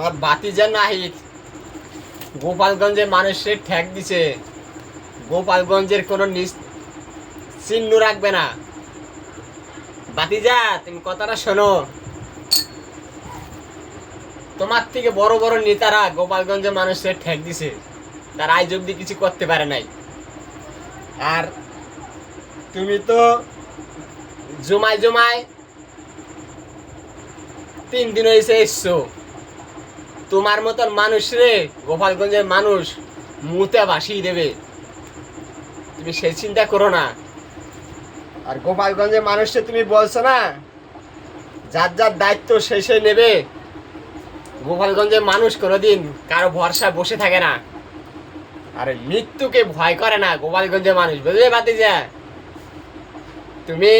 আমার ভাতিজা নাহিদ গোপালগঞ্জে মানুষের ঠ্যাক দিছে। গোপালগঞ্জের কোনো চিহ্ন রাখবে না। ভাতিজা, তুমি কথাটা শোনো। তোমার থেকে বড় বড় নেতারা গোপালগঞ্জে মানুষের ঠ্যাক দিছে, তার আজ অব্দি কিছু করতে পারে নাই। আর তুমি তো জমায় জমায় 3 দিন হয়েছে এসছো। তোমার মতন মানুষ রে গোপালগঞ্জের মানুষ মুতে ভাসিয়ে দেবে, তুমি সেই চিন্তা করো না। আর গোপালগঞ্জের মানুষকে তুমি বলছো না যার যার দায়িত্ব সে নেবে। গোপালগঞ্জের মানুষ কোনোদিন কারো ভরসা বসে থাকে না, আরে মৃত্যুকে ভয় করে না গোপালগঞ্জের মানুষ, বুঝলে ভাতিজা? তুমি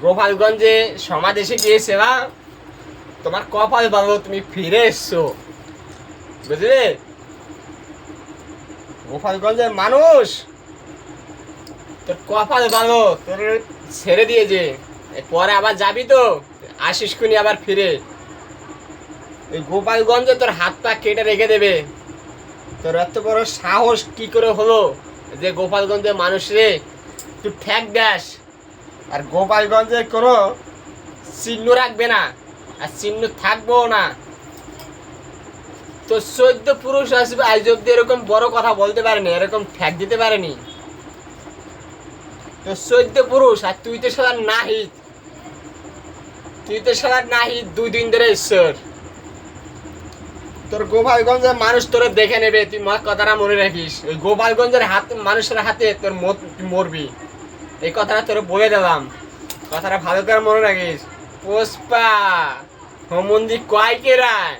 গোপালগঞ্জে সমাদেশে গিয়েছে বা তোমার কপাল ভালো, তুমি ফিরে এসছো, বুঝলে? গোপালগঞ্জের মানুষ তোর কপাল ভালো, তোর ছেড়ে দিয়েছে। পরে আবার যাবি তো, আসিস খুনি আবার ফিরে। ওই গোপালগঞ্জে তোর হাত পা কেটে রেখে দেবে। তোর এত বড় সাহস কি করে হলো যে গোপালগঞ্জের মানুষ রে তুই ঠ্যাক দাস? আর গোপালগঞ্জের কোনো চিহ্ন রাখবে না, আর চিহ্ন থাকবেও না। তো 14 পুরুষ আসবে, আজ অব্দি এরকম বড় কথা বলতে পারেনি, এরকম ঠ্যাক দিতে পারেনি। তো 14 পুরুষ, আর তুই তো সারা নাহিদ, তুই তো সারা নাহিদ 2 দিন ধরে ঈশ্বর। তোর গোপালগঞ্জের মানুষ তোরে দেখে নেবে, তুই কথাটা মনে রাখিস। ওই গোপালগঞ্জের মানুষের হাতে তোর মরবি, এই কথাটা তোর বলে দিলাম। কথাটা ভালো করে মনে রাখিস। পুষ্পা হোমন্দি কয় কে রায়।